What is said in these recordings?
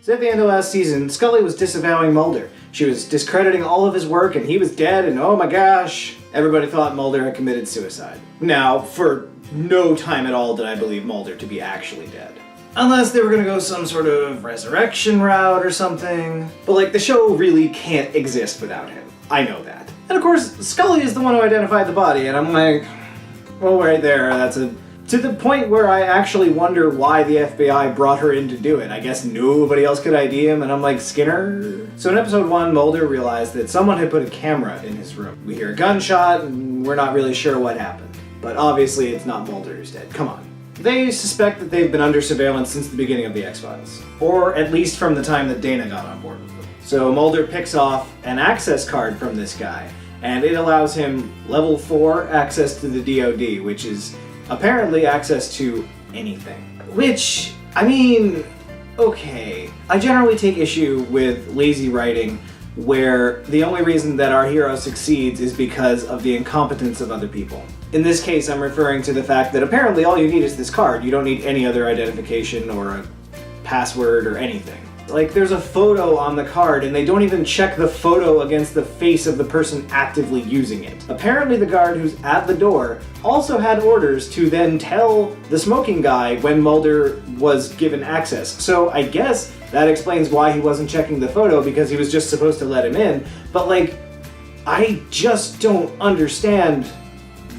So at the end of last season, Scully was disavowing Mulder. She was discrediting all of his work and he was dead and oh my gosh, everybody thought Mulder had committed suicide. Now, for no time at all did I believe Mulder to be actually dead. Unless they were gonna go some sort of resurrection route or something. But like, the show really can't exist without him. I know that. And of course, Scully is the one who identified the body and I'm like, well, right there, to the point where I actually wonder why the FBI brought her in to do it. I guess nobody else could ID him, and I'm like, Skinner? So in episode 1, Mulder realized that someone had put a camera in his room. We hear a gunshot, and we're not really sure what happened. But obviously it's not Mulder who's dead. Come on. They suspect that they've been under surveillance since the beginning of the X-Files. Or at least from the time that Dana got on board with them. So Mulder picks off an access card from this guy, and it allows him level 4 access to the DoD, which is apparently access to anything. Which, I mean, okay. I generally take issue with lazy writing where the only reason that our hero succeeds is because of the incompetence of other people. In this case, I'm referring to the fact that apparently all you need is this card. You don't need any other identification or a password or anything. Like, there's a photo on the card and they don't even check the photo against the face of the person actively using it. Apparently the guard who's at the door also had orders to then tell the smoking guy when Mulder was given access. So I guess that explains why he wasn't checking the photo, because he was just supposed to let him in. But like, I just don't understand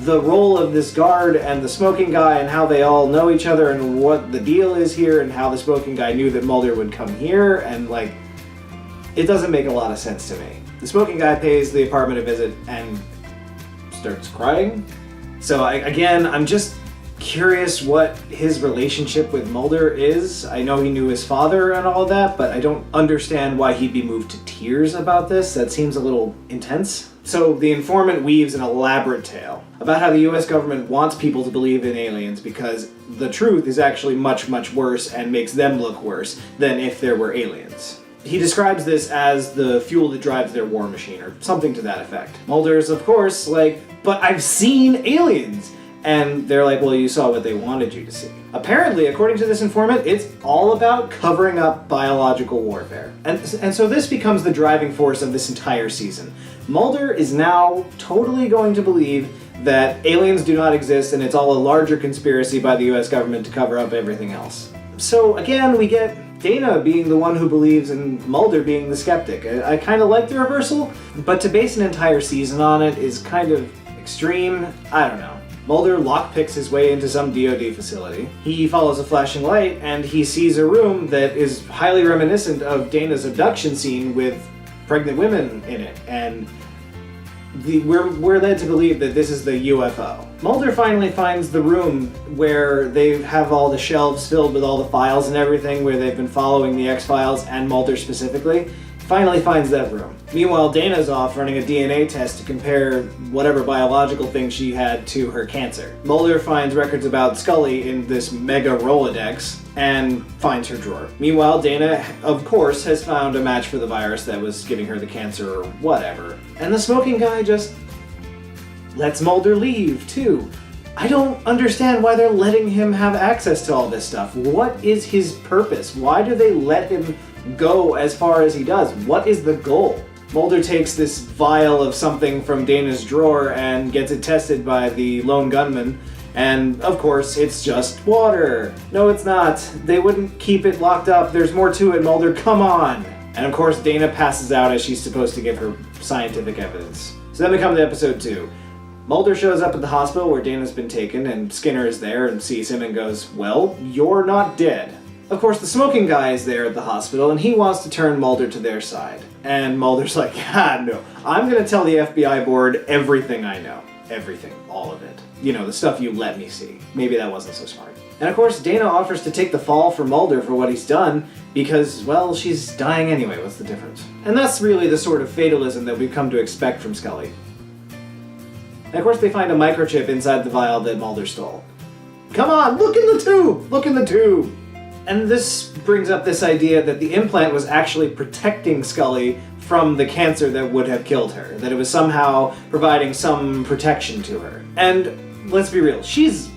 the role of this guard and the smoking guy and how they all know each other and what the deal is here and how the smoking guy knew that Mulder would come here, and like, it doesn't make a lot of sense to me. The smoking guy pays the apartment a visit and starts crying. So I'm just curious what his relationship with Mulder is. I know he knew his father and all that, but I don't understand why he'd be moved to tears about this. That seems a little intense. So the informant weaves an elaborate tale about how the US government wants people to believe in aliens because the truth is actually much, much worse and makes them look worse than if there were aliens. He describes this as the fuel that drives their war machine, or something to that effect. Mulder's, of course, like, but I've seen aliens! And they're like, well, you saw what they wanted you to see. Apparently, according to this informant, it's all about covering up biological warfare. And so this becomes the driving force of this entire season. Mulder is now totally going to believe that aliens do not exist and it's all a larger conspiracy by the US government to cover up everything else. So again, we get Dana being the one who believes and Mulder being the skeptic. I kind of like the reversal, but to base an entire season on it is kind of extreme. I don't know. Mulder lockpicks his way into some DoD facility. He follows a flashing light and he sees a room that is highly reminiscent of Dana's abduction scene with pregnant women in it, and we're led to believe that this is the UFO. Mulder finally finds the room where they have all the shelves filled with all the files and everything, where they've been following the X-Files and Mulder specifically. Finally finds that room. Meanwhile, Dana's off running a DNA test to compare whatever biological thing she had to her cancer. Mulder finds records about Scully in this mega Rolodex and finds her drawer. Meanwhile, Dana, of course, has found a match for the virus that was giving her the cancer or whatever. And the smoking guy just lets Mulder leave, too. I don't understand why they're letting him have access to all this stuff. What is his purpose? Why do they let him go as far as he does? What is the goal? Mulder takes this vial of something from Dana's drawer and gets it tested by the lone gunman, and of course it's just water. No, it's not. They wouldn't keep it locked up. There's more to it, Mulder. Come on. And of course Dana passes out as she's supposed to give her scientific evidence. So then we come to episode 2. Mulder shows up at the hospital where Dana's been taken, and Skinner is there and sees him and goes, well, you're not dead. Of course, the smoking guy is there at the hospital, and he wants to turn Mulder to their side. And Mulder's like, no, I'm gonna tell the FBI board everything I know. Everything. All of it. You know, the stuff you let me see. Maybe that wasn't so smart. And of course, Dana offers to take the fall for Mulder for what he's done, because, well, she's dying anyway, what's the difference? And that's really the sort of fatalism that we've come to expect from Scully. And of course, they find a microchip inside the vial that Mulder stole. Come on, look in the tube! Look in the tube! And this brings up this idea that the implant was actually protecting Scully from the cancer that would have killed her. That it was somehow providing some protection to her. And let's be real, she's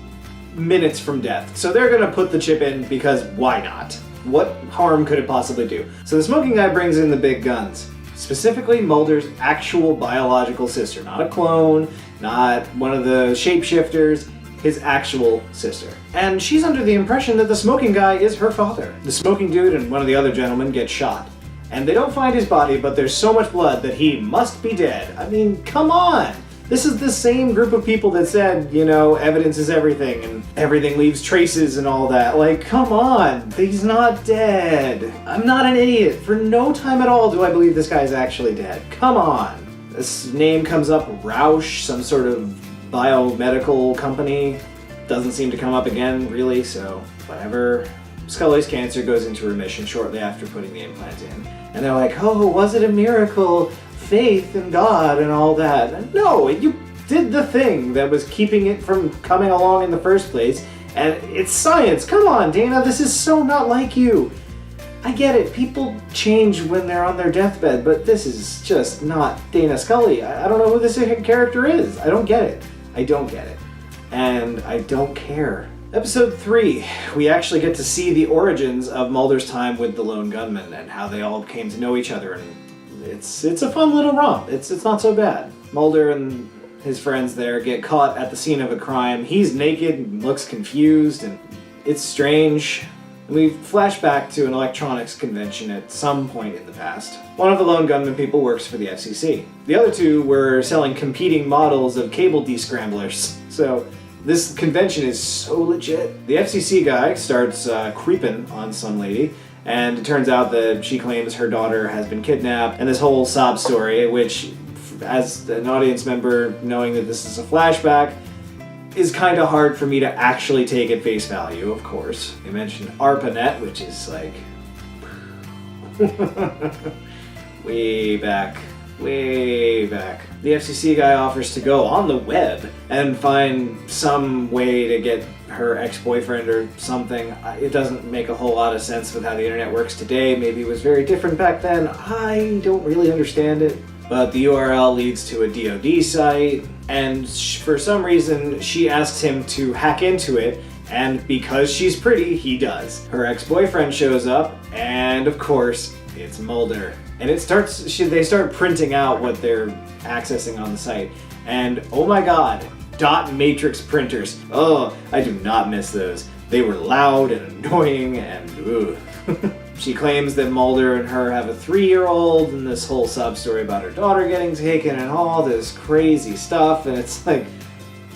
minutes from death. So they're gonna put the chip in because why not? What harm could it possibly do? So the smoking guy brings in the big guns. Specifically Mulder's actual biological sister. Not a clone, not one of the shapeshifters, his actual sister. And she's under the impression that the smoking guy is her father. The smoking dude and one of the other gentlemen get shot. And they don't find his body, but there's so much blood that he must be dead. I mean, come on! This is the same group of people that said, you know, evidence is everything and everything leaves traces and all that. Like, come on, he's not dead. I'm not an idiot. For no time at all do I believe this guy's actually dead. Come on. This name comes up, Roush, some sort of biomedical company. Doesn't seem to come up again, really, so whatever. Scully's cancer goes into remission shortly after putting the implant in. And they're like, oh, was it a miracle? Faith in God and all that. No, you did the thing that was keeping it from coming along in the first place, and it's science. Come on, Dana, this is so not like you. I get it, people change when they're on their deathbed, but this is just not Dana Scully. I don't know who this character is. I don't get it. I don't get it. And I don't care. Episode 3, we actually get to see the origins of Mulder's time with the lone gunman and how they all came to know each other, and it's a fun little romp. It's not so bad. Mulder and his friends there get caught at the scene of a crime. He's naked and looks confused, and it's strange. We flash back to an electronics convention at some point in the past. One of the lone gunman people works for the FCC. The other two were selling competing models of cable descramblers. So this convention is so legit. The FCC guy starts creeping on some lady, and it turns out that she claims her daughter has been kidnapped, and this whole sob story, which, as an audience member, knowing that this is a flashback, is kind of hard for me to actually take at face value, of course. They mentioned ARPANET, which is like way back. The FCC guy offers to go on the web and find some way to get her ex-boyfriend or something. It doesn't make a whole lot of sense with how the internet works today. Maybe it was very different back then. I don't really understand it. But the URL leads to a DoD site, and for some reason she asks him to hack into it, and because she's pretty, he does. Her ex-boyfriend shows up, and of course, it's Mulder. And they start printing out what they're accessing on the site. And oh my god, dot matrix printers. Oh, I do not miss those. They were loud and annoying and ugh. She claims that Mulder and her have a 3-year-old, and this whole sub-story about her daughter getting taken and all this crazy stuff, and it's like,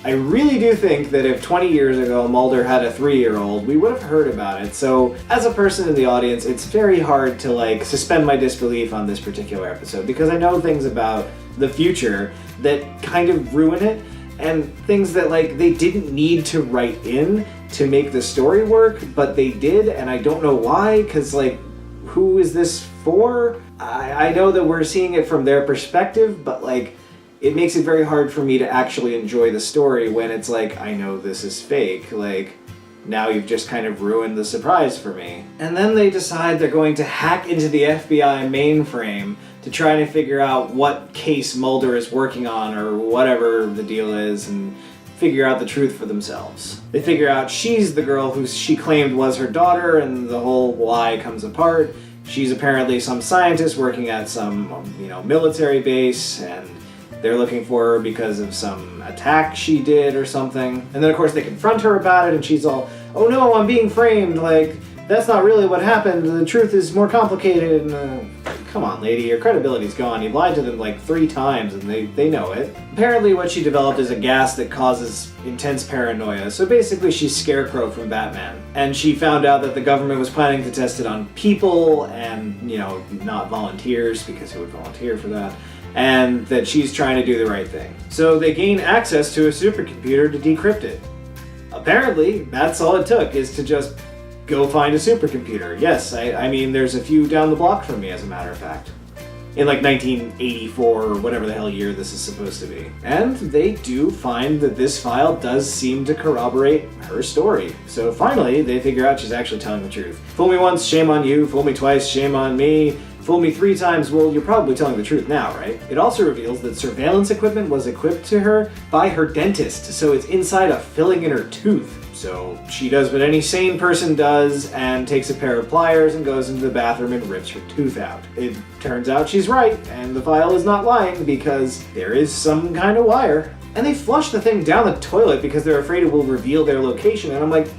I really do think that if 20 years ago Mulder had a 3-year-old, we would have heard about it. So, as a person in the audience, it's very hard to suspend my disbelief on this particular episode, because I know things about the future that kind of ruin it, and things that they didn't need to write in to make the story work, but they did, and I don't know why, because who is this for? I know that we're seeing it from their perspective, but it makes it very hard for me to actually enjoy the story when it's I know this is fake. Now you've just kind of ruined the surprise for me. And then they decide they're going to hack into the FBI mainframe to try to figure out what case Mulder is working on or whatever the deal is, and figure out the truth for themselves. They figure out she's the girl who she claimed was her daughter, and the whole lie comes apart. She's apparently some scientist working at some, military base, and they're looking for her because of some attack she did or something. And then, of course, they confront her about it, and she's all, oh no, I'm being framed, that's not really what happened, the truth is more complicated, and come on, lady, your credibility's gone. You've lied to them 3 times, and they know it. Apparently what she developed is a gas that causes intense paranoia, so basically she's Scarecrow from Batman. And she found out that the government was planning to test it on people, and, not volunteers, because who would volunteer for that? And that she's trying to do the right thing. So they gain access to a supercomputer to decrypt it. Apparently, that's all it took, is to just go find a supercomputer. Yes, I mean, there's a few down the block from me, as a matter of fact. In 1984 or whatever the hell year this is supposed to be. And they do find that this file does seem to corroborate her story. So finally, they figure out she's actually telling the truth. Fool me once, shame on you. Fool me twice, shame on me. Fool me 3 times, well, you're probably telling the truth now, right? It also reveals that surveillance equipment was equipped to her by her dentist, so it's inside a filling in her tooth. So she does what any sane person does and takes a pair of pliers and goes into the bathroom and rips her tooth out. It turns out she's right, and the file is not lying because there is some kind of wire. And they flush the thing down the toilet because they're afraid it will reveal their location, and I'm like,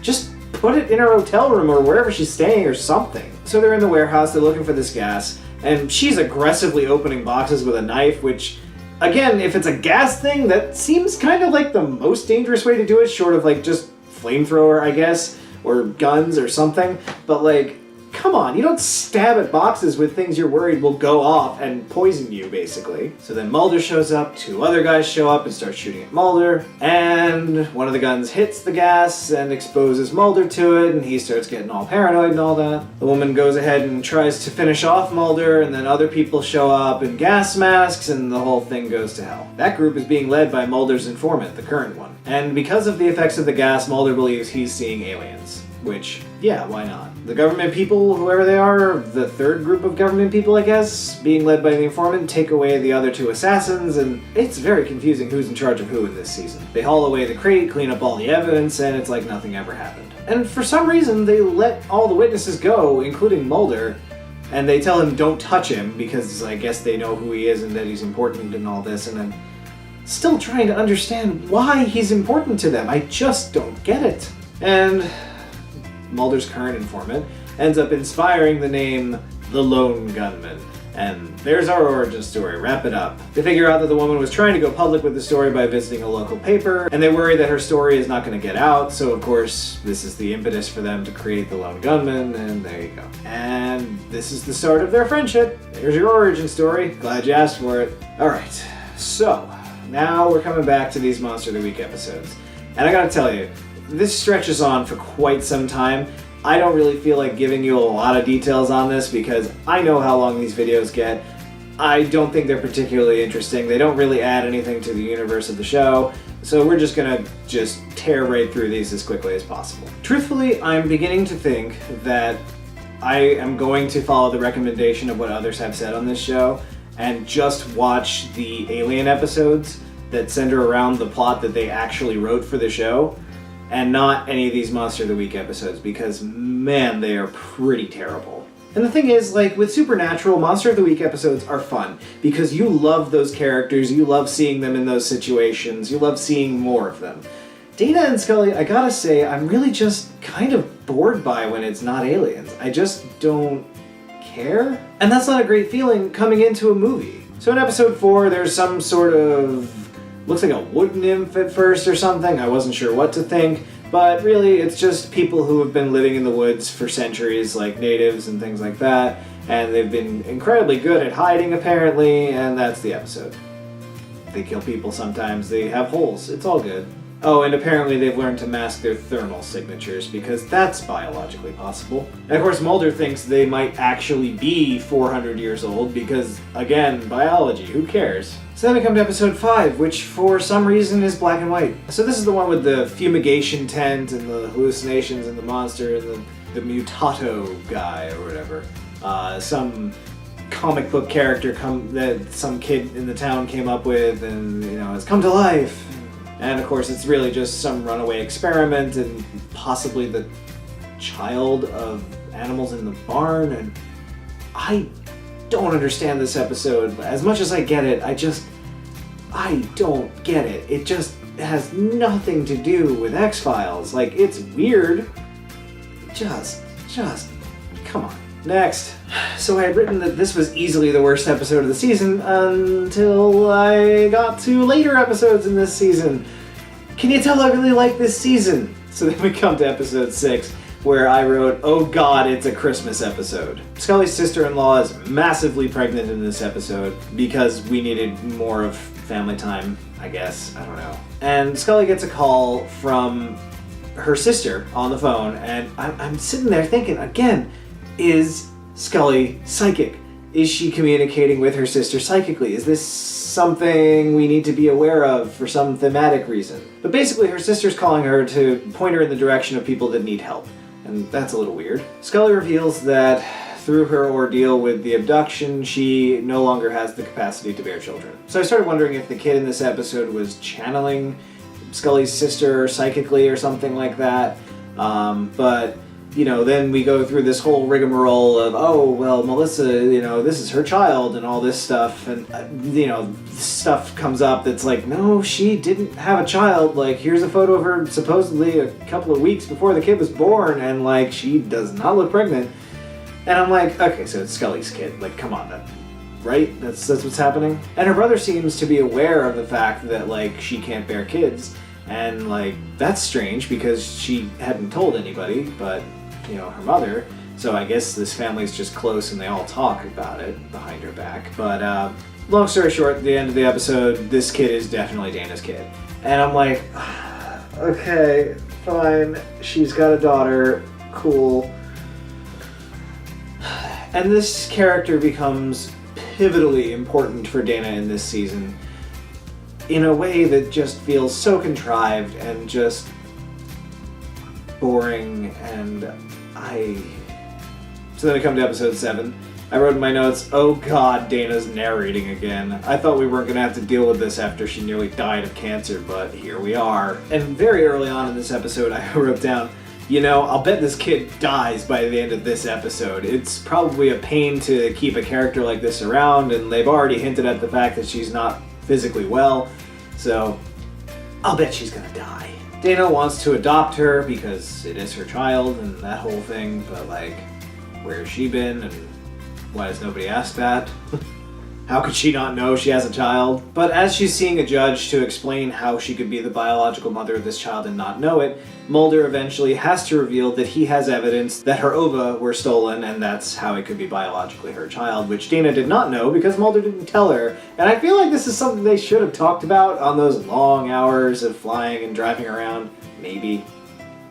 just put it in her hotel room or wherever she's staying or something. So they're in the warehouse, they're looking for this gas, and she's aggressively opening boxes with a knife, which, again, if it's a gas thing, that seems kind of like the most dangerous way to do it, short of like just flamethrower, I guess, or guns or something. But like, come on, you don't stab at boxes with things you're worried will go off and poison you, basically. So then Mulder shows up, 2 other guys show up and start shooting at Mulder, and one of the guns hits the gas and exposes Mulder to it, and he starts getting all paranoid and all that. The woman goes ahead and tries to finish off Mulder, and then other people show up in gas masks, and the whole thing goes to hell. That group is being led by Mulder's informant, the current one. And because of the effects of the gas, Mulder believes he's seeing aliens. Which, yeah, why not? The government people, whoever they are, the third group of government people, I guess, being led by the informant, take away the other 2 assassins, and it's very confusing who's in charge of who in this season. They haul away the crate, clean up all the evidence, and it's like nothing ever happened. And for some reason, they let all the witnesses go, including Mulder, and they tell him don't touch him, because I guess they know who he is and that he's important and all this, and I'm still trying to understand why he's important to them. I just don't get it. And Mulder's current informant ends up inspiring the name The Lone Gunman. And there's our origin story, wrap it up. They figure out that the woman was trying to go public with the story by visiting a local paper, and they worry that her story is not going to get out, so of course this is the impetus for them to create The Lone Gunman, and there you go. And this is the start of their friendship. There's your origin story. Glad you asked for it. Alright, so now we're coming back to these Monster of the Week episodes. And I gotta tell you, this stretches on for quite some time. I don't really feel like giving you a lot of details on this because I know how long these videos get. I don't think they're particularly interesting. They don't really add anything to the universe of the show, so we're just gonna tear right through these as quickly as possible. Truthfully, I'm beginning to think that I am going to follow the recommendation of what others have said on this show and just watch the Alien episodes that center around the plot that they actually wrote for the show, and not any of these Monster of the Week episodes, because man, they are pretty terrible. And the thing is, like with Supernatural, Monster of the Week episodes are fun because you love those characters, you love seeing them in those situations, you love seeing more of them. Dana and Scully, I gotta say, I'm really just kind of bored by when it's not aliens. I just don't care. And that's not a great feeling coming into a movie. So in episode 4, there's some sort of looks like a wood nymph at first or something. I wasn't sure what to think, but really it's just people who have been living in the woods for centuries, like natives and things like that, and they've been incredibly good at hiding apparently, and that's the episode. They kill people sometimes, they have holes, it's all good. Oh, and apparently they've learned to mask their thermal signatures, because that's biologically possible. And of course Mulder thinks they might actually be 400 years old, because, again, biology, who cares? So then we come to episode 5, which for some reason is black and white. So this is the one with the fumigation tent, and the hallucinations, and the monster, and the mutato guy, or whatever. Some comic book character that some kid in the town came up with, and, has come to life. And of course it's really just some runaway experiment and possibly the child of animals in the barn, and I don't understand this episode. As much as I get it, I don't get it. It just has nothing to do with X-Files. Like, it's weird. Just, come on. Next. So I had written that this was easily the worst episode of the season until I got to later episodes in this season. Can you tell I really like this season? So then we come to episode 6, where I wrote, oh god, it's a Christmas episode. Scully's sister-in-law is massively pregnant in this episode because we needed more of family time, I guess. I don't know. And Scully gets a call from her sister on the phone, and I'm sitting there thinking, again, is Scully psychic? Is she communicating with her sister psychically? Is this something we need to be aware of for some thematic reason? But basically, her sister's calling her to point her in the direction of people that need help. And that's a little weird. Scully reveals that through her ordeal with the abduction, she no longer has the capacity to bear children. So I started wondering if the kid in this episode was channeling Scully's sister psychically or something like that. But, you know, then we go through this whole rigmarole of, oh, well, Melissa, you know, this is her child and all this stuff. And, you know, stuff comes up that's like, no, she didn't have a child. Like, here's a photo of her supposedly a couple of weeks before the kid was born. And, like, she does not look pregnant. And I'm like, okay, so it's Scully's kid. Like, come on, right? That's what's happening. And her brother seems to be aware of the fact that, like, she can't bear kids. And, like, that's strange because she hadn't told anybody but, you know, her mother. So I guess this family's just close and they all talk about it behind her back. But, long story short, at the end of the episode, this kid is definitely Dana's kid. And I'm like, okay, fine. She's got a daughter. Cool. And this character becomes pivotally important for Dana in this season in a way that just feels so contrived and just boring. And so then I come to episode 7. I wrote in my notes, oh god, Dana's narrating again. I thought we weren't going to have to deal with this after she nearly died of cancer, but here we are. And very early on in this episode I wrote down, you know, I'll bet this kid dies by the end of this episode. It's probably a pain to keep a character like this around, and they've already hinted at the fact that she's not physically well, so I'll bet she's gonna die. Dana wants to adopt her because it is her child and that whole thing, but like, where's she been and why does nobody ask that? How could she not know she has a child? But as she's seeing a judge to explain how she could be the biological mother of this child and not know it, Mulder eventually has to reveal that he has evidence that her ova were stolen, and that's how it could be biologically her child, which Dana did not know because Mulder didn't tell her. And I feel like this is something they should have talked about on those long hours of flying and driving around. Maybe.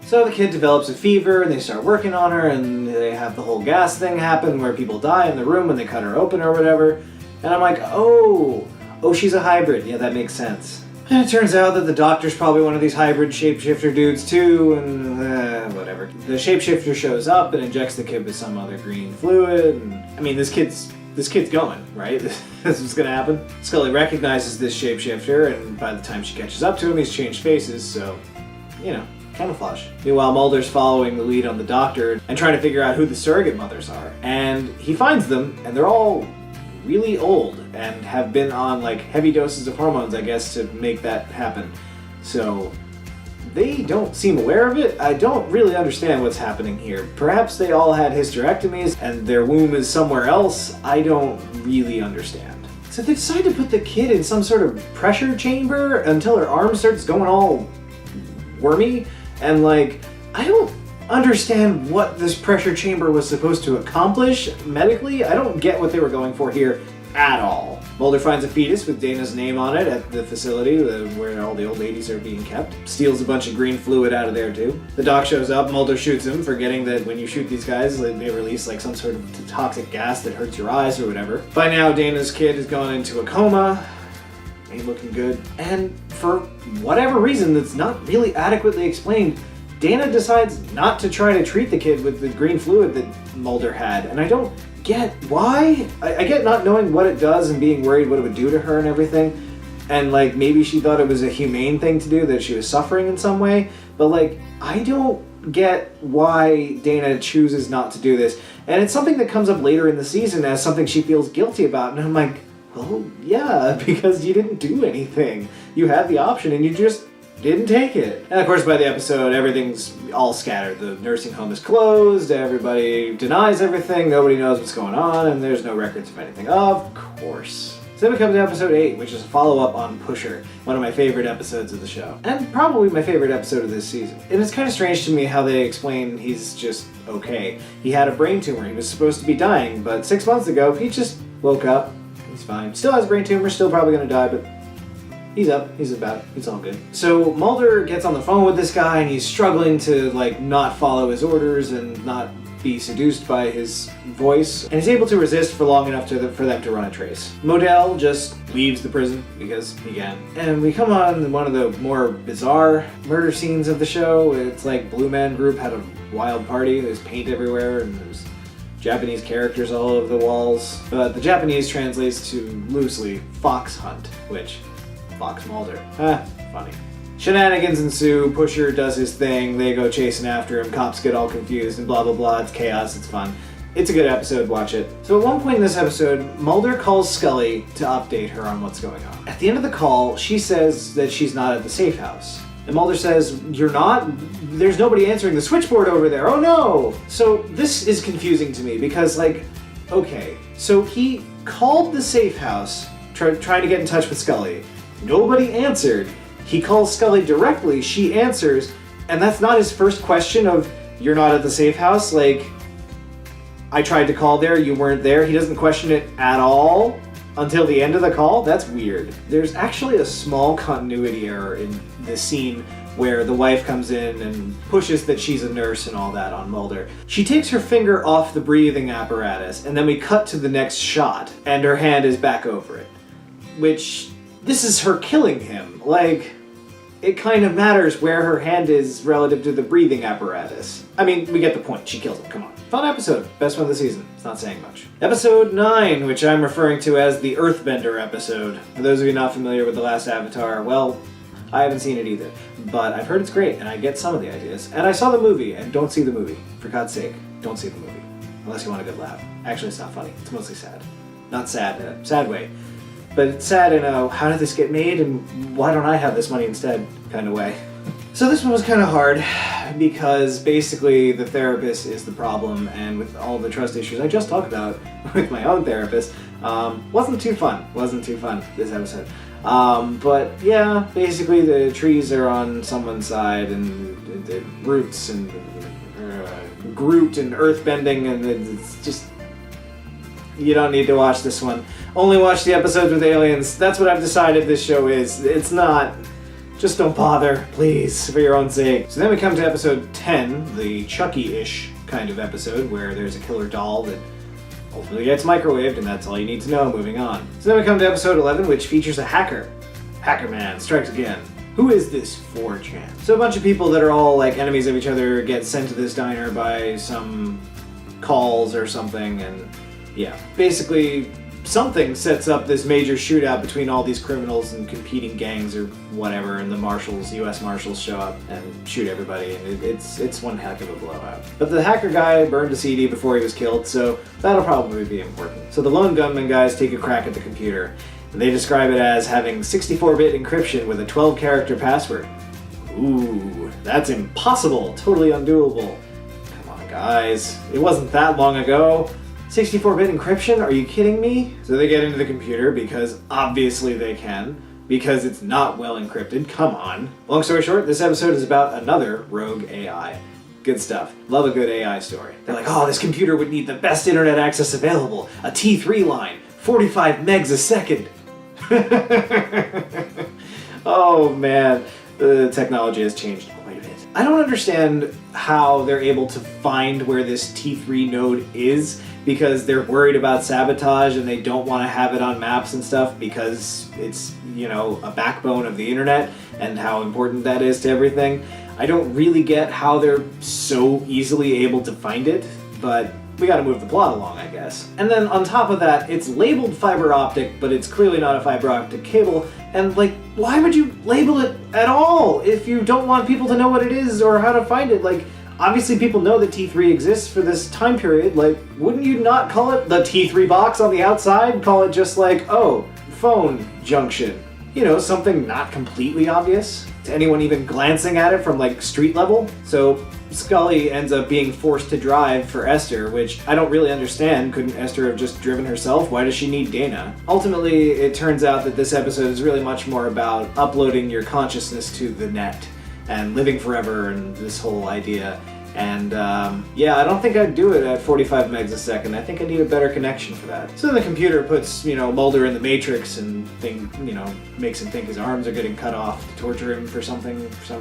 So the kid develops a fever, and they start working on her, and they have the whole gas thing happen where people die in the room when they cut her open or whatever. And I'm like, oh, she's a hybrid. Yeah, that makes sense. And it turns out that the doctor's probably one of these hybrid shapeshifter dudes too, and whatever. The shapeshifter shows up and injects the kid with some other green fluid, and I mean, this kid's going, right? This is what's gonna happen. Scully recognizes this shapeshifter, and by the time she catches up to him, he's changed faces, so, you know, camouflage. Meanwhile, Mulder's following the lead on the doctor and trying to figure out who the surrogate mothers are. And he finds them, and they're all really old and have been on like heavy doses of hormones, I guess, to make that happen. So they don't seem aware of it. I don't really understand what's happening here. Perhaps they all had hysterectomies and their womb is somewhere else. I don't really understand. So they decide to put the kid in some sort of pressure chamber until her arm starts going all wormy, and like, I don't understand what this pressure chamber was supposed to accomplish medically. I don't get what they were going for here at all. Mulder finds a fetus with Dana's name on it at the facility where all the old ladies are being kept. Steals a bunch of green fluid out of there too. The doc shows up, Mulder shoots him, forgetting that when you shoot these guys, they release like some sort of toxic gas that hurts your eyes or whatever. By now, Dana's kid has gone into a coma. Ain't looking good. And for whatever reason that's not really adequately explained, Dana decides not to try to treat the kid with the green fluid that Mulder had, and I don't get why. I get not knowing what it does and being worried what it would do to her and everything, and like maybe she thought it was a humane thing to do, that she was suffering in some way, but like I don't get why Dana chooses not to do this. And it's something that comes up later in the season as something she feels guilty about, and I'm like, well, yeah, because you didn't do anything. You had the option and you just didn't take it. And of course, by the episode, everything's all scattered. The nursing home is closed, everybody denies everything, nobody knows what's going on, and there's no records of anything. Of course. So then we come to episode 8, which is a follow-up on Pusher, one of my favorite episodes of the show. And probably my favorite episode of this season. And it's kind of strange to me how they explain he's just okay. He had a brain tumor, he was supposed to be dying, but 6 months ago, he just woke up. He's fine. Still has a brain tumor, still probably gonna die, but he's up, he's about, it's all good. So Mulder gets on the phone with this guy and he's struggling to like not follow his orders and not be seduced by his voice, and he's able to resist for long enough for them to run a trace. Modell just leaves the prison because he can. And we come on one of the more bizarre murder scenes of the show. It's like Blue Man Group had a wild party, there's paint everywhere and there's Japanese characters all over the walls. But the Japanese translates to loosely Fox Hunt, which Fox Mulder. Funny. Shenanigans ensue, Pusher does his thing, they go chasing after him, cops get all confused, and blah blah blah, it's chaos, it's fun. It's a good episode, watch it. So at one point in this episode, Mulder calls Scully to update her on what's going on. At the end of the call, she says that she's not at the safe house. And Mulder says, "You're not? There's nobody answering the switchboard over there, oh no!" So this is confusing to me because, like, okay, so he called the safe house, trying to get in touch with Scully. Nobody answered. He calls Scully directly, she answers, and that's not his first question of, "You're not at the safe house?" Like, I tried to call there, you weren't there. He doesn't question it at all until the end of the call. That's weird. There's actually a small continuity error in the scene where the wife comes in and pushes that she's a nurse and all that on Mulder. She takes her finger off the breathing apparatus, and then we cut to the next shot, and her hand is back over it. Which, this is her killing him. Like, it kind of matters where her hand is relative to the breathing apparatus. I mean, we get the point. She kills him. Come on. Fun episode. Best one of the season. It's not saying much. Episode 9, which I'm referring to as the Earthbender episode. For those of you not familiar with The Last Avatar, well, I haven't seen it either. But I've heard it's great, and I get some of the ideas. And I saw the movie, and don't see the movie. For God's sake, don't see the movie. Unless you want a good laugh. Actually, it's not funny. It's mostly sad. Not sad in a sad way. But it's sad in a, how did this get made, and why don't I have this money instead kind of way. So this one was kind of hard, because basically the therapist is the problem, and with all the trust issues I just talked about with my own therapist, wasn't too fun this episode. But yeah, basically the trees are on someone's side, and the roots, and Groot, and earthbending, and it's just, you don't need to watch this one. Only watch the episodes with aliens. That's what I've decided this show is. It's not. Just don't bother, please, for your own sake. So then we come to episode 10, the Chucky-ish kind of episode, where there's a killer doll that hopefully gets microwaved, and that's all you need to know. Moving on. So then we come to episode 11, which features a hacker. Hacker Man strikes again. Who is this 4chan? So a bunch of people that are all like enemies of each other get sent to this diner by some calls or something, and yeah, basically something sets up this major shootout between all these criminals and competing gangs or whatever, and the marshals, US Marshals, show up and shoot everybody, and it's one heck of a blowout. But the hacker guy burned a CD before he was killed, so that'll probably be important. So the lone gunman guys take a crack at the computer, and they describe it as having 64-bit encryption with a 12-character password. Ooh, that's impossible, totally undoable. Come on, guys, it wasn't that long ago. 64-bit encryption? Are you kidding me? So they get into the computer because obviously they can, because it's not well encrypted. Come on. Long story short, this episode is about another rogue AI. Good stuff. Love a good AI story. They're like, oh, this computer would need the best internet access available. A T3 line, 45 megs a second. Oh man, the technology has changed quite a bit. I don't understand how they're able to find where this T3 node is, because they're worried about sabotage and they don't want to have it on maps and stuff because it's, you know, a backbone of the internet and how important that is to everything. I don't really get how they're so easily able to find it, but we gotta move the plot along, I guess. And then on top of that, it's labeled fiber optic, but it's clearly not a fiber optic cable, and like, why would you label it at all if you don't want people to know what it is or how to find it? Like, obviously people know that T3 exists for this time period, like, wouldn't you not call it the T3 box on the outside? Call it just like, oh, phone junction. You know, something not completely obvious to anyone even glancing at it from like street level. So Scully ends up being forced to drive for Esther, which I don't really understand. Couldn't Esther have just driven herself? Why does she need Dana? Ultimately, it turns out that this episode is really much more about uploading your consciousness to the net and living forever and this whole idea. And yeah, I don't think I'd do it at 45 megs a second. I think I need a better connection for that. So then the computer puts, you know, Mulder in the Matrix and makes him think his arms are getting cut off to torture him for some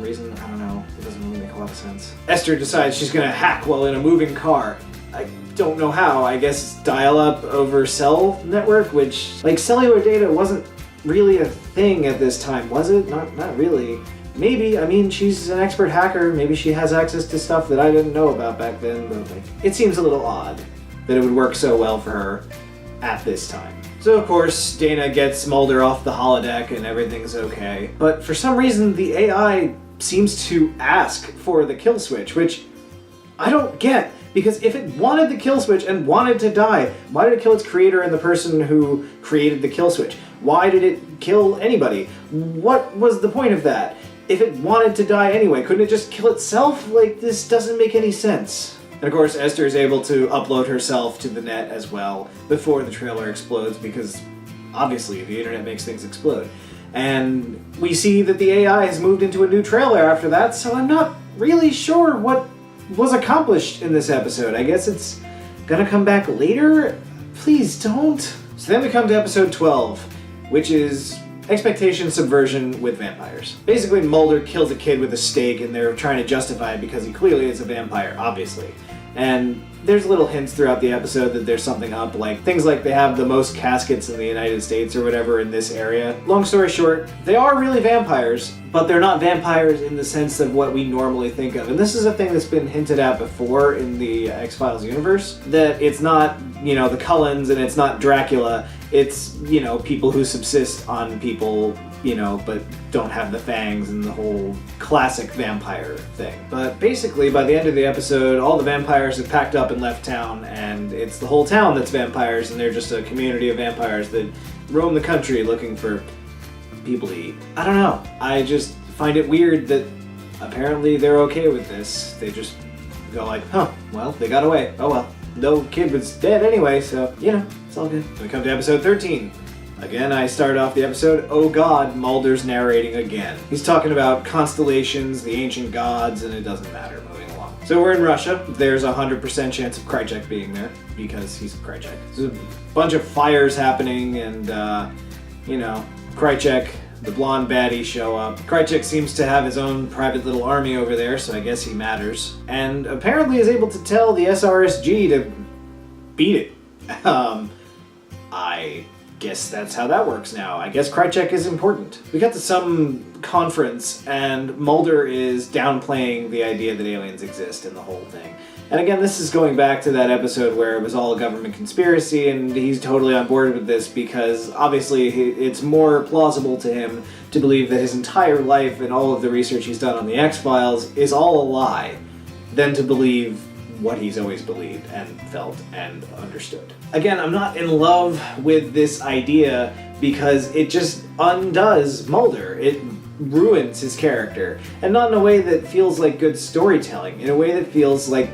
reason. I don't know. It doesn't really make a lot of sense. Esther decides she's gonna hack while in a moving car. I don't know how. I guess dial up over cell network, which, like, cellular data wasn't really a thing at this time, was it? Not really. Maybe, I mean, she's an expert hacker, maybe she has access to stuff that I didn't know about back then, but like, it seems a little odd that it would work so well for her. at this time. So of course, Dana gets Mulder off the holodeck and everything's okay. But for some reason, the AI seems to ask for the kill switch, which I don't get. Because if it wanted the kill switch and wanted to die, why did it kill its creator and the person who created the kill switch? Why did it kill anybody? What was the point of that? If it wanted to die anyway, couldn't it just kill itself? Like, this doesn't make any sense. And of course, Esther is able to upload herself to the net as well before the trailer explodes, because obviously the internet makes things explode. And we see that the AI has moved into a new trailer after that, so I'm not really sure what was accomplished in this episode. I guess it's gonna come back later? Please don't. So then we come to episode 12, which is expectation subversion with vampires. Basically, Mulder kills a kid with a stake and they're trying to justify it because he clearly is a vampire, obviously. And there's little hints throughout the episode that there's something up, like things like they have the most caskets in the United States or whatever in this area. Long story short, they are really vampires, but they're not vampires in the sense of what we normally think of. And this is a thing that's been hinted at before in the X-Files universe, that it's not, the Cullens and it's not Dracula, it's, people who subsist on people, but don't have the fangs and the whole classic vampire thing. But basically, by the end of the episode, all the vampires have packed up and left town, and it's the whole town that's vampires, and they're just a community of vampires that roam the country looking for people to eat. I don't know. I just find it weird that apparently they're okay with this. They just go like, well, they got away. Oh well. No kid was dead anyway, so, it's all good. We come to episode 13. Again, I start off the episode, oh god, Mulder's narrating again. He's talking about constellations, the ancient gods, and it doesn't matter, moving along. So we're in Russia. There's a 100% chance of Krychek being there, because he's Krychek. There's a bunch of fires happening, and, Krychek, the blonde baddie, show up. Krychek seems to have his own private little army over there, so I guess he matters. And apparently is able to tell the SRSG to beat it. I guess that's how that works now. I guess Krychek is important. We got to some conference, and Mulder is downplaying the idea that aliens exist in the whole thing. And again, this is going back to that episode where it was all a government conspiracy, and he's totally on board with this because obviously it's more plausible to him to believe that his entire life and all of the research he's done on the X-Files is all a lie than to believe what he's always believed and felt and understood. Again, I'm not in love with this idea because it just undoes Mulder. It ruins his character. And not in a way that feels like good storytelling, in a way that feels like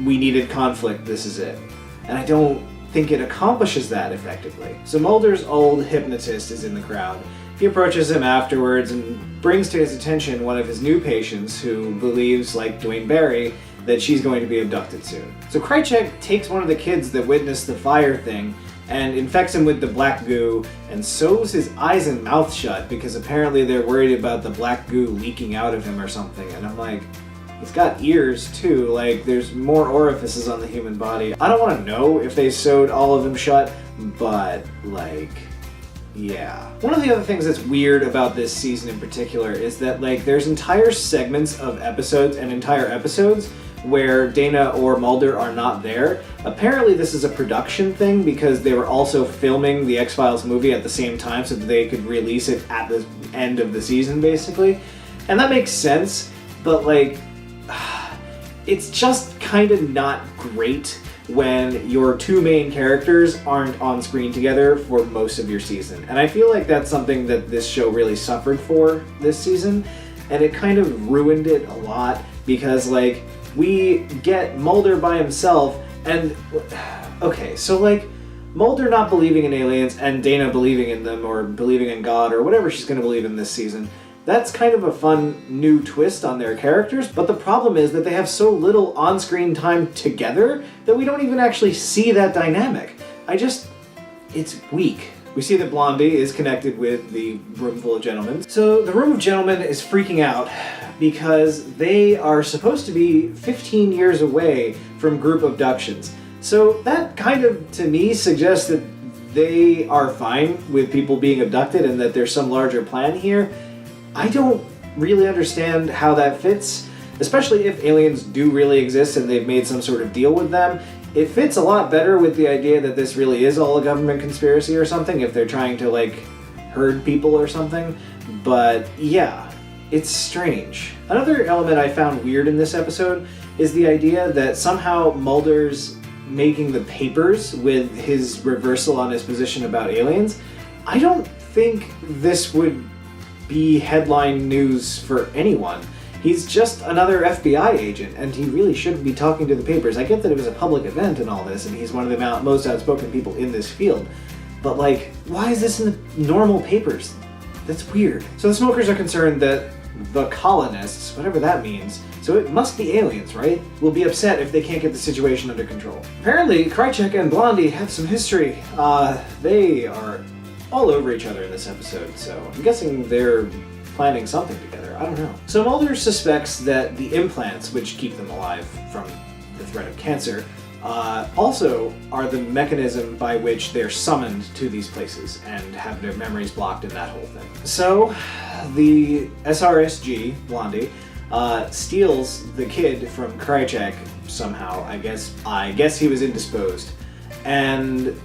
we needed conflict, this is it. And I don't think it accomplishes that effectively. So Mulder's old hypnotist is in the crowd. He approaches him afterwards and brings to his attention one of his new patients who believes, like Duane Barry, that she's going to be abducted soon. So Krychek takes one of the kids that witnessed the fire thing and infects him with the black goo and sews his eyes and mouth shut because apparently they're worried about the black goo leaking out of him or something. And I'm like, he's got ears too, like there's more orifices on the human body. I don't want to know if they sewed all of them shut, but yeah. One of the other things that's weird about this season in particular is that there's entire segments of episodes and entire episodes where Dana or Mulder are not there. Apparently this is a production thing because they were also filming the X-Files movie at the same time so that they could release it at the end of the season, basically. And that makes sense, but it's just kind of not great when your two main characters aren't on screen together for most of your season. And I feel like that's something that this show really suffered for this season, and it kind of ruined it a lot because we get Mulder by himself and okay, so Mulder not believing in aliens and Dana believing in them or believing in God or whatever she's going to believe in this season. That's kind of a fun new twist on their characters, but the problem is that they have so little on-screen time together that we don't even actually see that dynamic. It's weak. We see that Blondie is connected with the Room Full of Gentlemen. So the Room of Gentlemen is freaking out because they are supposed to be 15 years away from group abductions. So that kind of, to me, suggests that they are fine with people being abducted and that there's some larger plan here. I don't really understand how that fits, especially if aliens do really exist and they've made some sort of deal with them. It fits a lot better with the idea that this really is all a government conspiracy or something, if they're trying to, like, herd people or something. But, yeah, it's strange. Another element I found weird in this episode is the idea that somehow Mulder's making the papers with his reversal on his position about aliens. I don't think this would be headline news for anyone. He's just another FBI agent, and he really shouldn't be talking to the papers. I get that it was a public event and all this, and he's one of the most outspoken people in this field. But, like, why is this in the normal papers? That's weird. So the smokers are concerned that the colonists, whatever that means, so it must be aliens, right? Will be upset if they can't get the situation under control. Apparently, Krycek and Blondie have some history. They are all over each other in this episode, so I'm guessing they're planning something together. I don't know. So Mulder suspects that the implants, which keep them alive from the threat of cancer, also are the mechanism by which they're summoned to these places and have their memories blocked and that whole thing. So the SRSG, Blondie, steals the kid from Krycek somehow. I guess he was indisposed. And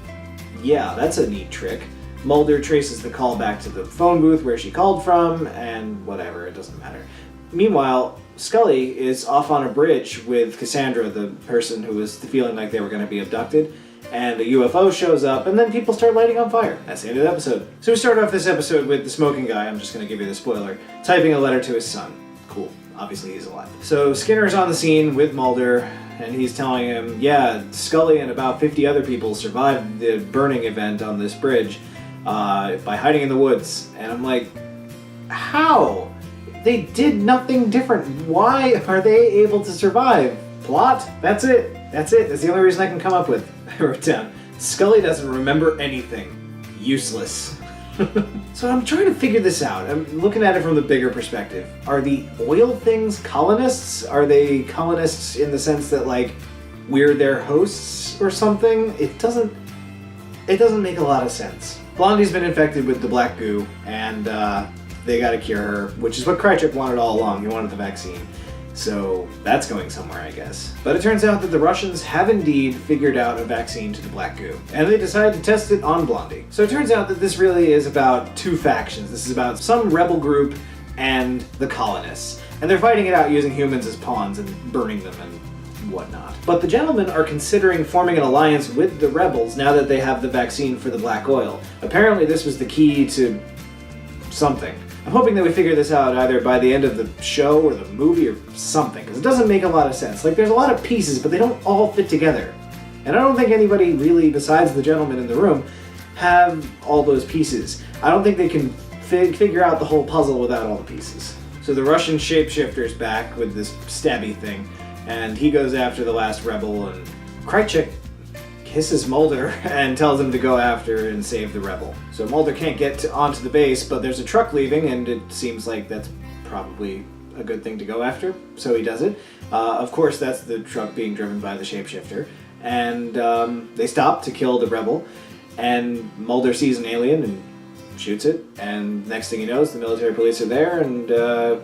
yeah, that's a neat trick. Mulder traces the call back to the phone booth where she called from, and whatever, it doesn't matter. Meanwhile, Scully is off on a bridge with Cassandra, the person who was feeling like they were going to be abducted, and a UFO shows up, and then people start lighting on fire. That's the end of the episode. So we start off this episode with the smoking guy, I'm just going to give you the spoiler, typing a letter to his son. Cool. Obviously he's alive. So Skinner's on the scene with Mulder, and he's telling him, yeah, Scully and about 50 other people survived the burning event on this bridge by hiding in the woods. And I'm like, how? They did nothing different. Why are they able to survive? Plot? That's it. That's the only reason I can come up with. I wrote down, Scully doesn't remember anything. Useless. So I'm trying to figure this out. I'm looking at it from the bigger perspective. Are the oil things colonists? Are they colonists in the sense that, like, we're their hosts or something? It doesn't make a lot of sense. Blondie's been infected with the black goo, and they gotta cure her, which is what Krycek wanted all along. He wanted the vaccine. So that's going somewhere, I guess. But it turns out that the Russians have indeed figured out a vaccine to the black goo, and they decided to test it on Blondie. So it turns out that this really is about two factions. This is about some rebel group and the colonists. And they're fighting it out using humans as pawns and burning them and whatnot. But the gentlemen are considering forming an alliance with the rebels now that they have the vaccine for the black oil. Apparently this was the key to something. I'm hoping that we figure this out either by the end of the show or the movie or something, because it doesn't make a lot of sense. Like, there's a lot of pieces, but they don't all fit together. And I don't think anybody really, besides the gentleman in the room, have all those pieces. I don't think they can figure out the whole puzzle without all the pieces. So the Russian shapeshifter's back with this stabby thing, and he goes after the last rebel, and Krycek kisses Mulder and tells him to go after and save the rebel. So Mulder can't get onto the base, but there's a truck leaving, and it seems like that's probably a good thing to go after, so he does it. Of course, that's the truck being driven by the shapeshifter, and they stop to kill the rebel, and Mulder sees an alien and shoots it, and next thing he knows, the military police are there, and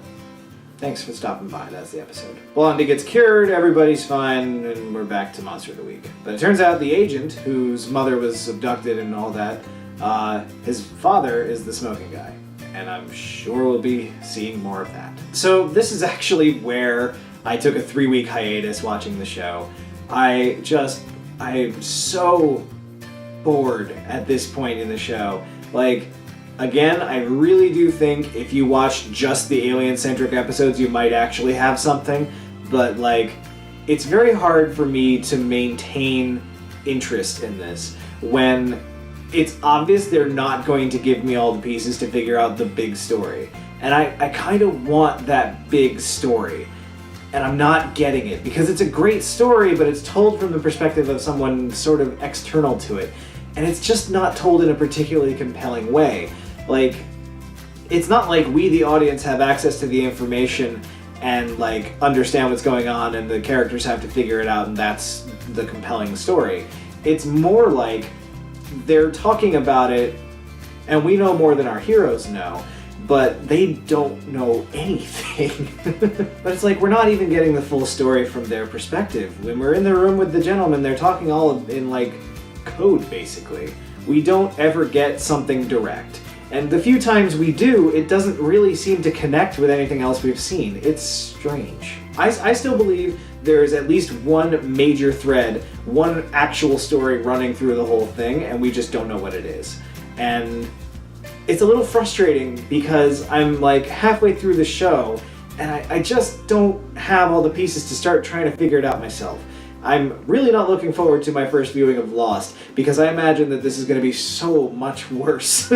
thanks for stopping by. That's the episode. Blondie gets cured, everybody's fine, and we're back to Monster of the Week. But it turns out the agent, whose mother was abducted and all that, his father is the smoking guy. And I'm sure we'll be seeing more of that. So this is actually where I took a 3-week hiatus watching the show. I'm so bored at this point in the show. Like, again, I really do think if you watch just the alien-centric episodes, you might actually have something, but, like, it's very hard for me to maintain interest in this when it's obvious they're not going to give me all the pieces to figure out the big story. And I kind of want that big story, and I'm not getting it, because it's a great story, but it's told from the perspective of someone sort of external to it, and it's just not told in a particularly compelling way. Like, it's not like we, the audience, have access to the information and, like, understand what's going on and the characters have to figure it out and that's the compelling story. It's more like they're talking about it and we know more than our heroes know, but they don't know anything. But it's like we're not even getting the full story from their perspective. When we're in the room with the gentleman, they're talking all in like code, basically. We don't ever get something direct. And the few times we do, it doesn't really seem to connect with anything else we've seen. It's strange. I still believe there's at least one major thread, one actual story running through the whole thing, and we just don't know what it is. And it's a little frustrating because I'm like halfway through the show, and I just don't have all the pieces to start trying to figure it out myself. I'm really not looking forward to my first viewing of Lost, because I imagine that this is going to be so much worse,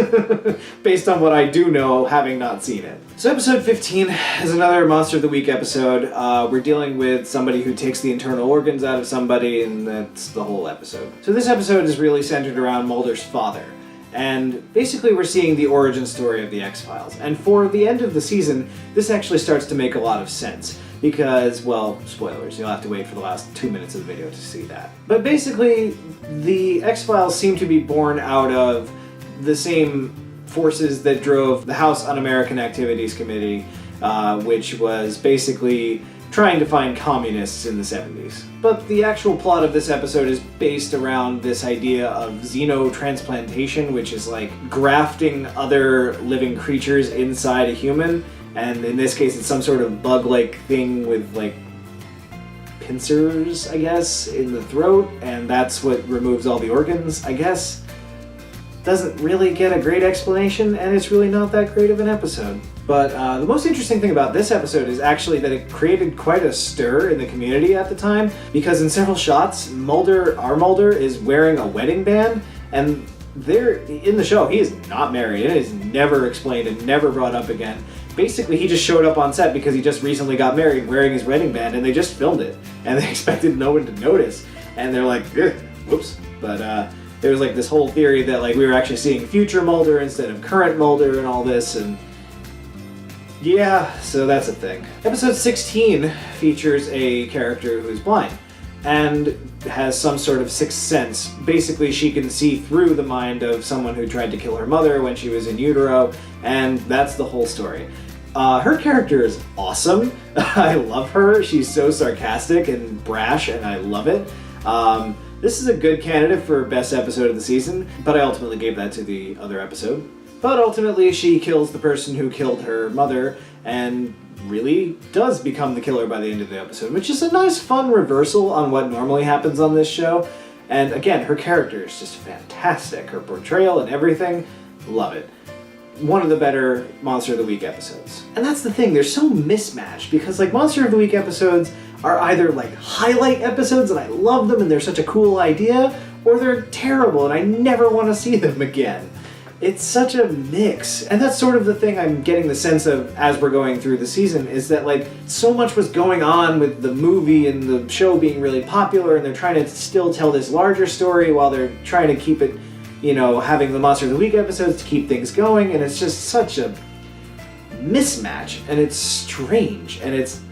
based on what I do know, having not seen it. So episode 15 is another Monster of the Week episode. We're dealing with somebody who takes the internal organs out of somebody, and that's the whole episode. So this episode is really centered around Mulder's father. And basically we're seeing the origin story of the X-Files. And for the end of the season, this actually starts to make a lot of sense. Because, well, spoilers, you'll have to wait for the last 2 minutes of the video to see that. But basically, the X-Files seem to be born out of the same forces that drove the House Un-American Activities Committee, which was basically trying to find communists in the 70s. But the actual plot of this episode is based around this idea of xenotransplantation, which is like grafting other living creatures inside a human. And in this case, it's some sort of bug-like thing with, like, pincers, I guess, in the throat, and that's what removes all the organs, I guess. Doesn't really get a great explanation, and it's really not that great of an episode. But the most interesting thing about this episode is actually that it created quite a stir in the community at the time, because in several shots, our Mulder is wearing a wedding band, and in the show, he is not married. It is never explained and never brought up again. Basically, he just showed up on set because he just recently got married wearing his wedding band, and they just filmed it. And they expected no one to notice. And they're like, whoops. But there was like this whole theory that like we were actually seeing future Mulder instead of current Mulder and all this. And yeah, so that's a thing. Episode 16 features a character who's blind and has some sort of sixth sense. Basically, she can see through the mind of someone who tried to kill her mother when she was in utero, and that's the whole story. Her character is awesome. I love her. She's so sarcastic and brash, and I love it. This is a good candidate for best episode of the season, but I ultimately gave that to the other episode. But ultimately, she kills the person who killed her mother, and really does become the killer by the end of the episode, which is a nice, fun reversal on what normally happens on this show. And again, her character is just fantastic. Her portrayal and everything, love it. One of the better Monster of the Week episodes. And that's the thing, they're so mismatched, because like Monster of the Week episodes are either like highlight episodes and I love them and they're such a cool idea, or they're terrible and I never want to see them again. It's such a mix. And that's sort of the thing I'm getting the sense of as we're going through the season, is that like so much was going on with the movie and the show being really popular, and they're trying to still tell this larger story while they're trying to keep it, you know, having the Monster of the Week episodes to keep things going, and it's just such a mismatch, and it's strange, and it's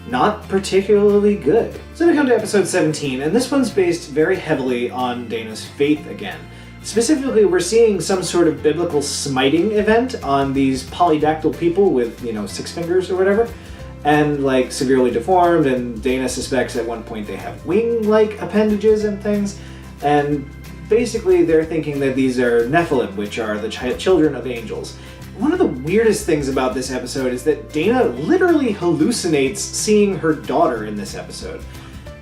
not particularly good. So we come to episode 17, and this one's based very heavily on Dana's faith again. Specifically, we're seeing some sort of biblical smiting event on these polydactyl people with, 6 fingers or whatever, and like severely deformed, and Dana suspects at one point they have wing-like appendages and things, and basically they're thinking that these are Nephilim, which are the children of angels. One of the weirdest things about this episode is that Dana literally hallucinates seeing her daughter in this episode.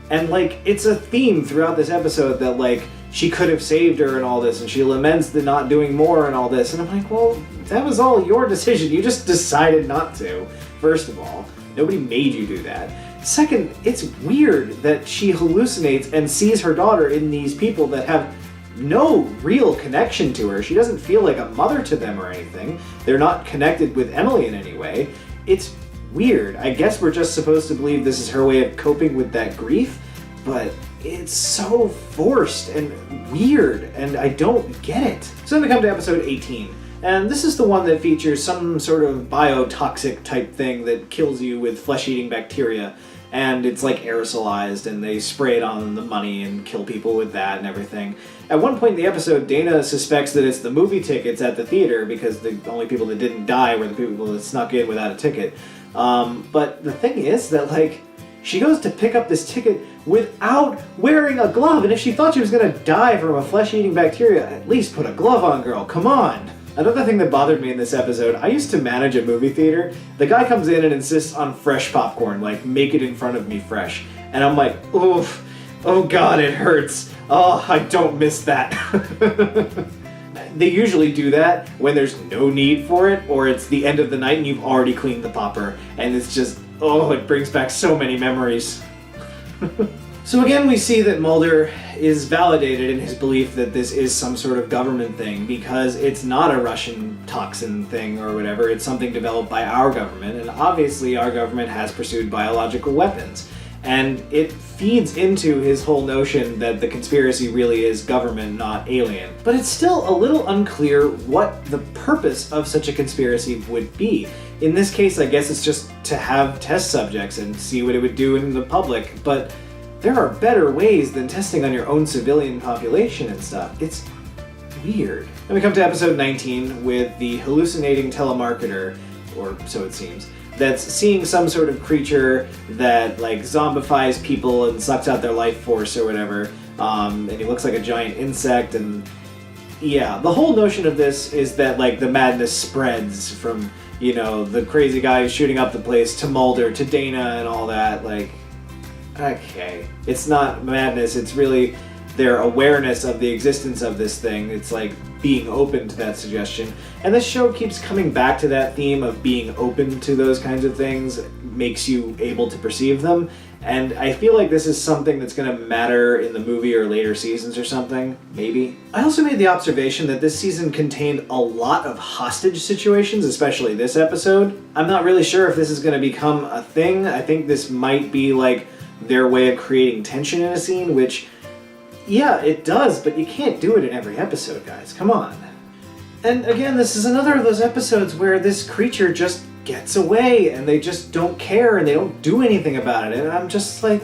And like, it's a theme throughout this episode that like, she could have saved her and all this, and she laments the not doing more and all this, and I'm like, well, that was all your decision. You just decided not to, first of all. Nobody made you do that. Second, it's weird that she hallucinates and sees her daughter in these people that have no real connection to her. She doesn't feel like a mother to them or anything. They're not connected with Emily in any way. It's weird. I guess we're just supposed to believe this is her way of coping with that grief, but it's so forced and weird, and I don't get it. So then we come to episode 18, and this is the one that features some sort of biotoxic type thing that kills you with flesh-eating bacteria. and it's like aerosolized, and they spray it on the money and kill people with that and everything. At one point in the episode, Dana suspects that it's the movie tickets at the theater, because the only people that didn't die were the people that snuck in without a ticket. But the thing is that, like, she goes to pick up this ticket without wearing a glove, and if she thought she was gonna die from a flesh-eating bacteria, at least put a glove on, girl, come on! Another thing that bothered me in this episode, I used to manage a movie theater. The guy comes in and insists on fresh popcorn, like, make it in front of me fresh. And I'm like, oof, oh god, it hurts. Oh, I don't miss that. They usually do that when there's no need for it, or it's the end of the night and you've already cleaned the popper, and it's just, oh, it brings back so many memories. So again, we see that Mulder is validated in his belief that this is some sort of government thing, because it's not a Russian toxin thing or whatever, it's something developed by our government, and obviously our government has pursued biological weapons. And it feeds into his whole notion that the conspiracy really is government, not alien. But it's still a little unclear what the purpose of such a conspiracy would be. In this case, I guess it's just to have test subjects and see what it would do in the public, but there are better ways than testing on your own civilian population and stuff. It's weird. And we come to episode 19 with the hallucinating telemarketer, or so it seems, that's seeing some sort of creature that, like, zombifies people and sucks out their life force or whatever, and he looks like a giant insect, and yeah, the whole notion of this is that, like, the madness spreads from, you know, the crazy guy who's shooting up the place to Mulder to Dana and all that. Like, okay, it's not madness, it's really their awareness of the existence of this thing. It's like being open to that suggestion. And this show keeps coming back to that theme of being open to those kinds of things, makes you able to perceive them. And I feel like this is something that's going to matter in the movie or later seasons or something, maybe. I also made the observation that this season contained a lot of hostage situations, especially this episode. I'm not really sure if this is going to become a thing. I think this might be like their way of creating tension in a scene, which, yeah, it does, but you can't do it in every episode, guys. Come on. And again, this is another of those episodes where this creature just gets away and they just don't care and they don't do anything about it. And I'm just like,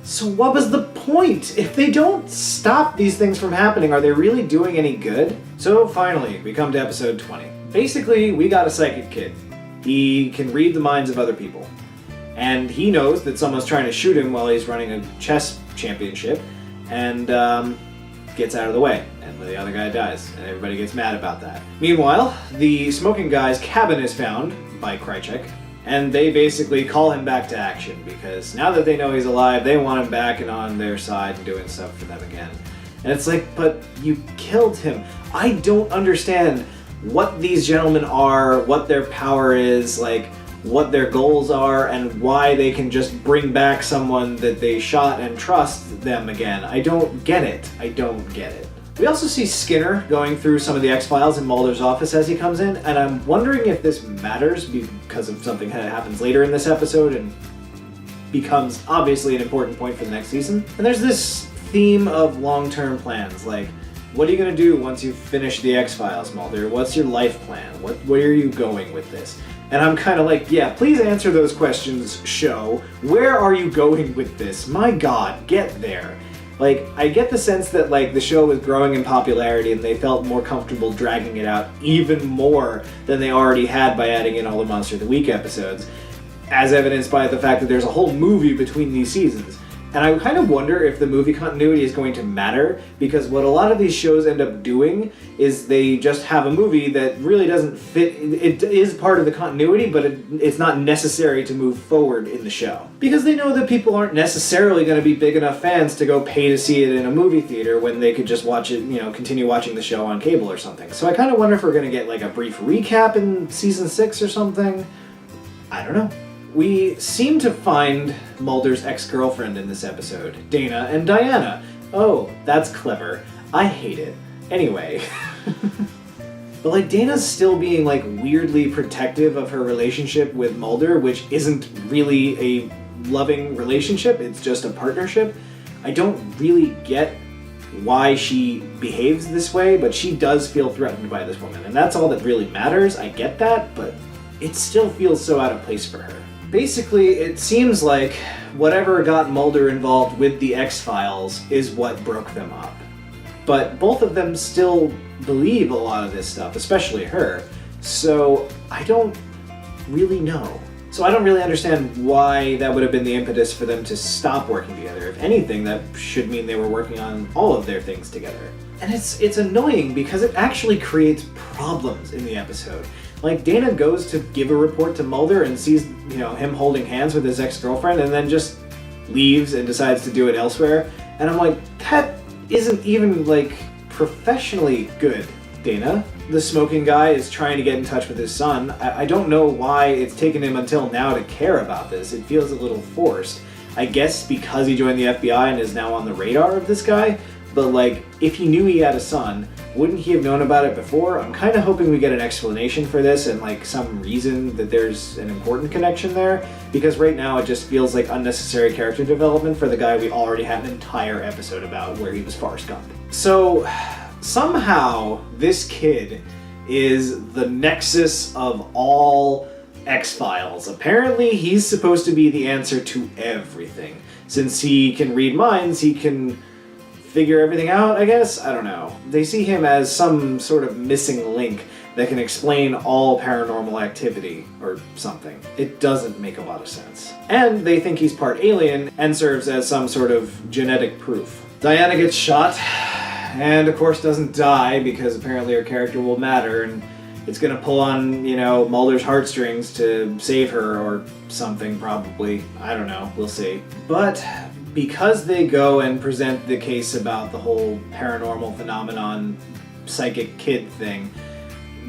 so what was the point? If they don't stop these things from happening, are they really doing any good? So finally, we come to episode 20. Basically, we got a psychic kid. He can read the minds of other people. And he knows that someone's trying to shoot him while he's running a chess championship, and gets out of the way, and the other guy dies, and everybody gets mad about that. Meanwhile, the smoking guy's cabin is found by Krychek, and they basically call him back to action, because now that they know he's alive, they want him back and on their side and doing stuff for them again. And it's like, but you killed him. I don't understand what these gentlemen are, what their power is, like, what their goals are, and why they can just bring back someone that they shot and trust them again. I don't get it. I don't get it. We also see Skinner going through some of the X-Files in Mulder's office as he comes in, and I'm wondering if this matters because of something that happens later in this episode and becomes obviously an important point for the next season. And there's this theme of long-term plans, like, what are you going to do once you finish the X-Files, Mulder? What's your life plan? Where are you going with this? And I'm kind of like, yeah, please answer those questions, show. Where are you going with this? My God, get there. Like, I get the sense that, like, the show was growing in popularity and they felt more comfortable dragging it out even more than they already had by adding in all the Monster of the Week episodes, as evidenced by the fact that there's a whole movie between these seasons. And I kind of wonder if the movie continuity is going to matter, because what a lot of these shows end up doing is they just have a movie that really doesn't fit. It is part of the continuity, but it's not necessary to move forward in the show. Because they know that people aren't necessarily going to be big enough fans to go pay to see it in a movie theater when they could just watch it, you know, continue watching the show on cable or something. So I kind of wonder if we're going to get like a brief recap in season 6 or something. I don't know. We seem to find Mulder's ex-girlfriend in this episode, Dana and Diana. Oh, that's clever. I hate it. Anyway. But, like, Dana's still being, like, weirdly protective of her relationship with Mulder, which isn't really a loving relationship, it's just a partnership. I don't really get why she behaves this way, but she does feel threatened by this woman, and that's all that really matters. I get that, but it still feels so out of place for her. Basically, it seems like whatever got Mulder involved with the X-Files is what broke them up. But both of them still believe a lot of this stuff, especially her. So I don't really know. So I don't really understand why that would have been the impetus for them to stop working together. If anything, that should mean they were working on all of their things together. And it's annoying because it actually creates problems in the episode. Like, Dana goes to give a report to Mulder and sees, him holding hands with his ex-girlfriend and then just leaves and decides to do it elsewhere. And I'm like, that isn't even, professionally good, Dana. The smoking guy is trying to get in touch with his son. I don't know why it's taken him until now to care about this. It feels a little forced. I guess because he joined the FBI and is now on the radar of this guy, but if he knew he had a son, wouldn't he have known about it before? I'm kind of hoping we get an explanation for this and some reason that there's an important connection there, because right now it just feels like unnecessary character development for the guy we already had an entire episode about where he was Forrest Gump. So somehow this kid is the nexus of all X-Files. Apparently he's supposed to be the answer to everything. Since he can read minds, he can figure everything out, I guess? I don't know. They see him as some sort of missing link that can explain all paranormal activity, or something. It doesn't make a lot of sense. And they think he's part alien and serves as some sort of genetic proof. Diana gets shot, and of course doesn't die because apparently her character will matter, and it's gonna pull on, Mulder's heartstrings to save her or something, probably. I don't know, we'll see. But because they go and present the case about the whole paranormal phenomenon, psychic kid thing,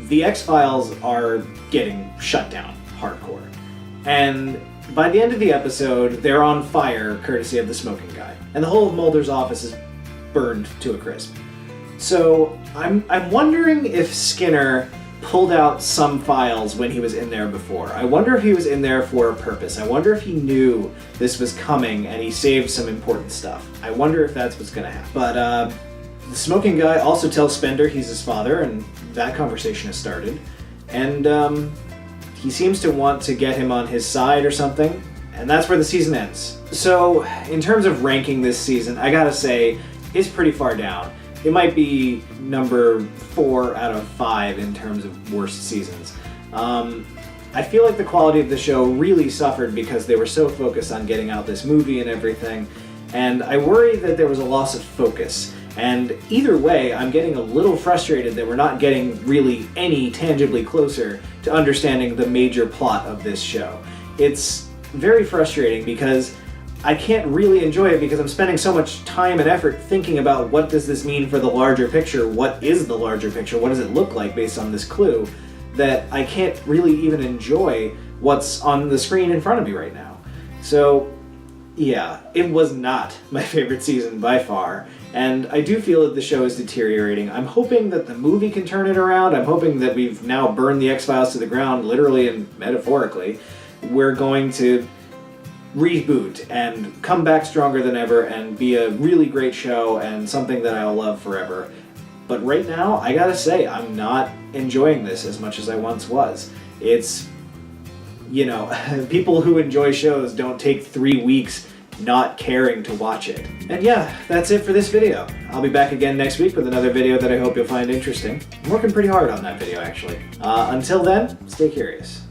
the X-Files are getting shut down hardcore. And by the end of the episode, they're on fire, courtesy of the smoking guy. And the whole of Mulder's office is burned to a crisp. So I'm wondering if Skinner pulled out some files when he was in there before. I wonder if he was in there for a purpose. I wonder if he knew this was coming and he saved some important stuff. I wonder if that's what's gonna happen. But the smoking guy also tells Spender he's his father, and that conversation has started. And he seems to want to get him on his side or something, and that's where the season ends. So in terms of ranking this season, I gotta say, it's pretty far down. It might be number 4 out of 5 in terms of worst seasons. I feel like the quality of the show really suffered because they were so focused on getting out this movie and everything, and I worry that there was a loss of focus. And either way, I'm getting a little frustrated that we're not getting really any tangibly closer to understanding the major plot of this show. It's very frustrating because I can't really enjoy it because I'm spending so much time and effort thinking about what does this mean for the larger picture, what is the larger picture, what does it look like based on this clue, that I can't really even enjoy what's on the screen in front of me right now. So yeah, it was not my favorite season by far, and I do feel that the show is deteriorating. I'm hoping that the movie can turn it around. I'm hoping that we've now burned the X-Files to the ground, literally and metaphorically. We're going to reboot and come back stronger than ever and be a really great show and something that I'll love forever. But right now, I gotta say, I'm not enjoying this as much as I once was. It's, people who enjoy shows don't take 3 weeks not caring to watch it. And yeah, that's it for this video. I'll be back again next week with another video that I hope you'll find interesting. I'm working pretty hard on that video, actually. Until then, stay curious.